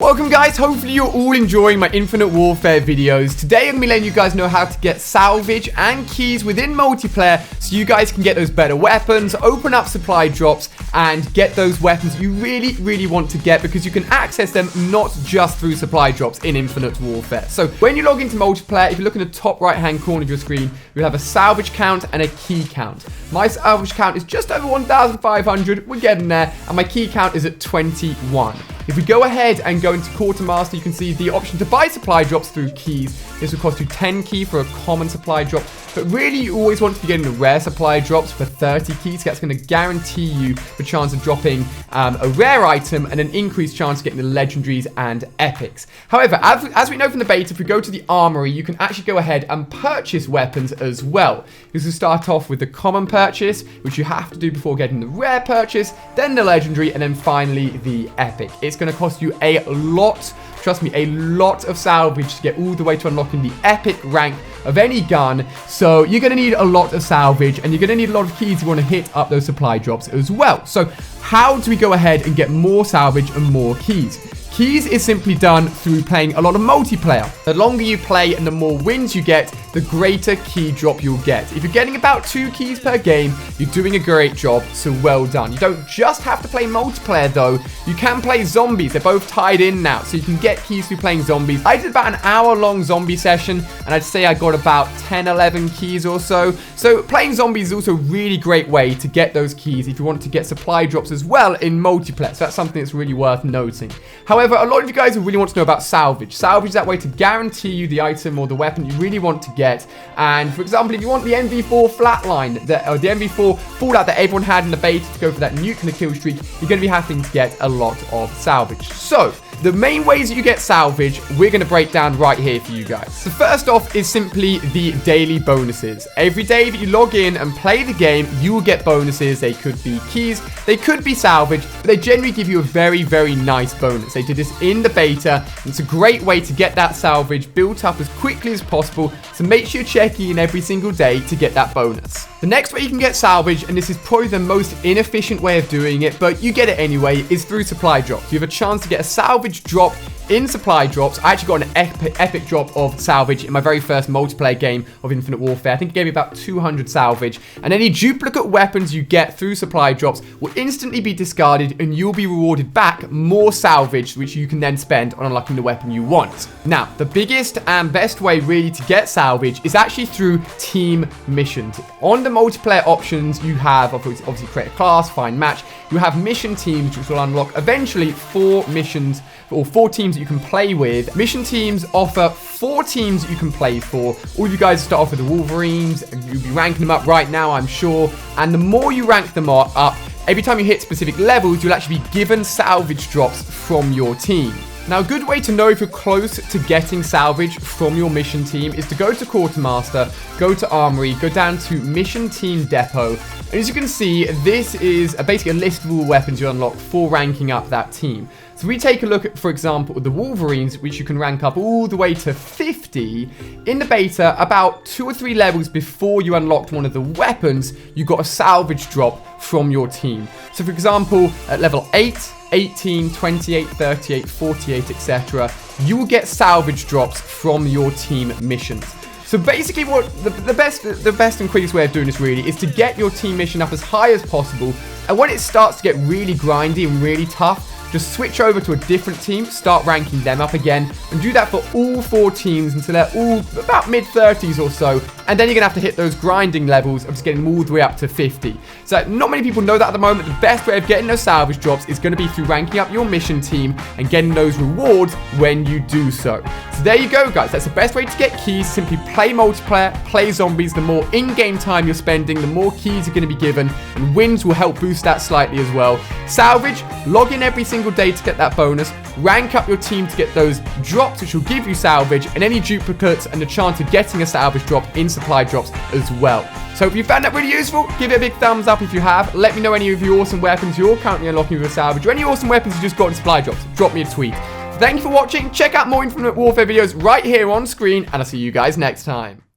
Welcome guys, hopefully you're all enjoying my Infinite Warfare videos. Today I'm going to be letting you guys know how to get salvage and keys within multiplayer so you guys can get those better weapons, open up supply drops, and get those weapons you really want to get because you can access them not just through supply drops in Infinite Warfare. So when you log into multiplayer, if you look in the top right hand corner of your screen, you'll have a salvage count and a key count. My salvage count is just over 1,500, we're getting there, and my key count is at 21. If we go ahead and go into Quartermaster, you can see the option to buy supply drops through keys. This will cost you 10 key for a common supply drop, but really you always want to be getting the rare supply drops for 30 keys. That's going to guarantee you the chance of dropping a rare item and an increased chance of getting the legendaries and epics. However, as we know from the beta, if we go to the armory, you can actually go ahead and purchase weapons as well. This will start off with the common purchase, which you have to do before getting the rare purchase, then the legendary, and then finally the epic. It's going to cost you a lot, trust me, a lot of salvage to get all the way to unlocking the epic rank of any gun. So you're going to need a lot of salvage and you're going to need a lot of keys if you want to hit up those supply drops as well. So how do we go ahead and get more salvage and more keys? Keys is simply done through playing a lot of multiplayer. The longer you play and the more wins you get, the greater key drop you'll get. If you're getting about 2 keys per game, you're doing a great job, so well done. You don't just have to play multiplayer though, you can play zombies. They're both tied in now, so you can get keys through playing zombies. I did about an hour-long zombie session, and I'd say I got about 10, 11 keys or so. So playing zombies is also a really great way to get those keys if you want to get supply drops as well in multiplayer. So that's something that's really worth noting. However, a lot of you guys will really want to know about salvage. Salvage is that way to guarantee you the item or the weapon you really want to get. And for example, if you want the MV4 flatline, or the MV4 fallout that everyone had in the beta to go for that nuke and the kill streak, you're going to be having to get a lot of salvage. So the main ways that you get salvage, we're going to break down right here for you guys. So first off is simply the daily bonuses. Every day that you log in and play the game, you will get bonuses. They could be keys, they could be salvage, but they generally give you a very nice bonus. They did this in the beta, and it's a great way to get that salvage built up as quickly as possible. So make sure you're checking in every single day to get that bonus. The next way you can get salvage, and this is probably the most inefficient way of doing it, but you get it anyway, is through supply drops. You have a chance to get a salvage drop in supply drops. I actually got an epic drop of salvage in my very first multiplayer game of Infinite Warfare. I think it gave me about 200 salvage. And any duplicate weapons you get through supply drops will instantly be discarded and you'll be rewarded back more salvage, which you can then spend on unlocking the weapon you want. Now, the biggest and best way really to get salvage is actually through team missions. On the multiplayer options, you have obviously create a class, find match. You have mission teams, which will unlock eventually 4 missions or 4 teams that you can play with. Mission teams offer 4 teams that you can play for. All of you guys start off with the Wolverines, and you'll be ranking them up right now, I'm sure. And the more you rank them up, every time you hit specific levels, you'll actually be given salvage drops from your team. Now, a good way to know if you're close to getting salvage from your mission team is to go to Quartermaster, go to Armory, go down to Mission Team Depot. And as you can see, this is basically a list of all weapons you unlock for ranking up that team. So we take a look at, for example, the Wolverines, which you can rank up all the way to 50. In the beta, about 2 or 3 levels before you unlocked one of the weapons, you got a salvage drop from your team. So for example, at level 8, 18, 28, 38, 48, etc., you will get salvage drops from your team missions. So basically what the best and quickest way of doing this really is to get your team mission up as high as possible, and when it starts to get really grindy and really tough, just switch over to a different team, start ranking them up again, and do that for all 4 teams until they're all about mid-30s or so, and then you're going to have to hit those grinding levels of just getting them all the way up to 50. So not many people know that at the moment. The best way of getting those salvage drops is going to be through ranking up your mission team and getting those rewards when you do so. So there you go, guys. That's the best way to get keys. Simply play multiplayer, play zombies. The more in-game time you're spending, the more keys you're going to be given, and wins will help boost that slightly as well. Salvage, log in every single day to get that bonus, rank up your team to get those drops which will give you salvage, and any duplicates and the chance of getting a salvage drop in supply drops as well. So if you found that really useful, give it a big thumbs up if you have. Let me know any of your awesome weapons you're currently unlocking with a salvage, or any awesome weapons you just got in supply drops. Drop me a tweet. Thank you for watching. Check out more Infinite Warfare videos right here on screen, and I'll see you guys next time.